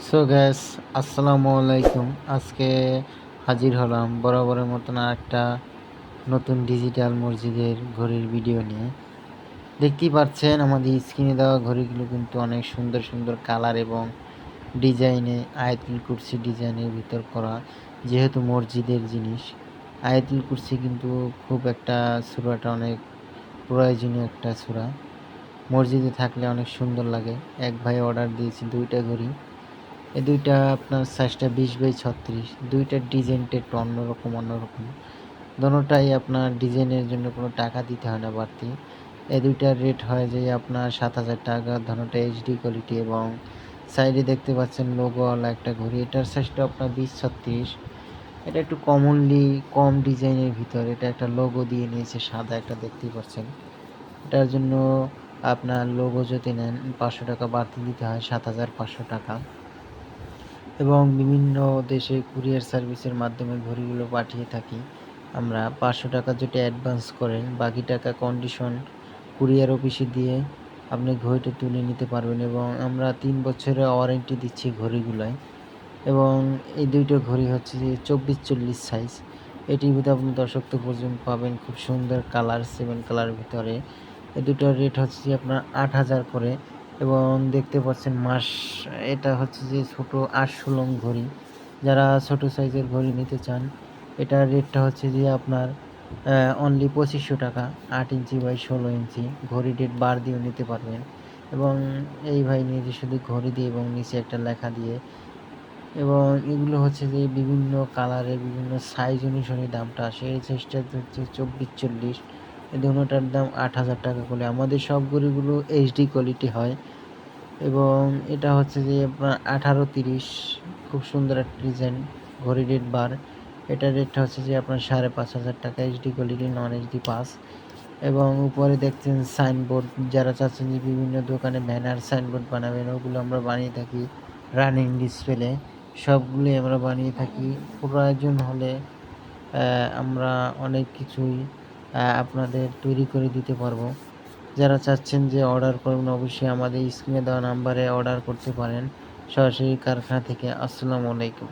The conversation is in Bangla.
সো গ্যাস আসসালামু আলাইকুম। আজকে হাজির হলাম বরাবরের মতন একটা নতুন ডিজিটাল মসজিদের ঘড়ির ভিডিও নিয়ে। দেখতেই পাচ্ছেন আমাদের স্ক্রিনে দেওয়া ঘড়িগুলো কিন্তু অনেক সুন্দর সুন্দর কালার এবং ডিজাইনে আয়াতুল কুরসি ডিজাইনের ভিতর করা। যেহেতু মসজিদের জিনিস, আয়াতুল কুরসি কিন্তু খুব একটা সূরাটা অনেক প্রয়োজনীয় একটা সূরা। মসজিদে থাকলে অনেক সুন্দর লাগে। এক ভাই অর্ডার দিয়েছে ২টা ঘড়ি। এই ২টা আপনার সাইজটা ২০/৩৬। ২টার ডিজাইনটা একটু অন্যরকম। দোনোটাই আপনার ডিজাইনের জন্য কোনো টাকা দিতে হয় না বাড়তি। এই ২টার রেট হয়ে যায় আপনার ৳৭,০০০। দোনোটা এইচডি কোয়ালিটি এবং সাইডে দেখতে পাচ্ছেন লোগোওয়ালা একটা ঘড়ি। এটার সাইজটা আপনার ২০/৩৬। এটা একটু কম ডিজাইনের ভিতরে এটা একটা লোগো দিয়ে নিয়েছে, সাদা একটা দেখতেই পাচ্ছেন। এটার জন্য আপনার লোগো যদি নেন ৳৫০০ বাড়তি দিতে হয়, ৳৭,৫০০। এবং বিভিন্ন দেশে কুরিয়ার সার্ভিসের মাধ্যমে ঘড়িগুলো পাঠিয়ে থাকি আমরা। ৳৫০০ যেটা অ্যাডভান্স করেন, বাকি টাকা কন্ডিশন কুরিয়ার অফিসে দিয়ে আপনি ঘড়িটা তুলে নিতে পারবেন এবং আমরা ৩ বছরের ওয়ারেন্টি দিচ্ছি ঘড়িগুলায়। এবং এই ২টো ঘড়ি হচ্ছে যে ২৪-৪০ সাইজ। এটির ভিতরে আপনি ১০ পর্যন্ত পাবেন, খুব সুন্দর কালার, 7 কালারের ভিতরে। এই দুটোর রেট হচ্ছে যে আপনার ৮,০০০ করে এবং দেখতে পাচ্ছেন এটা হচ্ছে যে ছোট ৮ সুলং ঘড়ি। যারা ছোট সাইজের ঘড়ি নিতে চান, এটার রেটটা হচ্ছে যে আপনার অনলি ৳২৫০০। ৮ ইঞ্চি বাই ১৬ ইঞ্চি ঘড়ি ডেট বার দিয়েও নিতে পারবেন এবং এই ভাই নিয়েছে শুধু ঘড়ি দিয়ে এবং নিচে একটা লেখা দিয়ে। এবং এগুলো হচ্ছে যে বিভিন্ন কালারের বিভিন্ন সাইজ অনুসারে দামটা আসে। এই সাইজটা হচ্ছে ২৪-৪০। এই দোনোটার দাম ৳৮,০০০ করে। আমাদের সব ঘড়িগুলো এইচডি কোয়ালিটি হয় এবং এটা হচ্ছে যে আপনার ১৮-৩০, খুব সুন্দর একটা ডিজাইন, ঘড়ি রেট বার। এটার রেটটা হচ্ছে যে আপনার ৳৫,৫০০। এইচডি কোয়ালিটি, নন এইচডি পাস। এবং উপরে দেখছেন সাইনবোর্ড, যারা চাচ্ছেন যে বিভিন্ন দোকানে ব্যানার সাইনবোর্ড বানাবেন, ওগুলো আমরা বানিয়ে থাকি। রানিং ডিসপ্লে সবগুলোই আমরা বানিয়ে থাকি। প্রয়োজন হলে আমরা অনেক কিছুই আপনাদের তৈরি করে দিতে পারবো। যারা চাচ্ছেন যে অর্ডার করবেন, অবশ্যই আমাদের স্ক্রিনে দেওয়া নাম্বারে অর্ডার করতে পারেন সরাসরি কারখানা থেকে। আসসালামু আলাইকুম।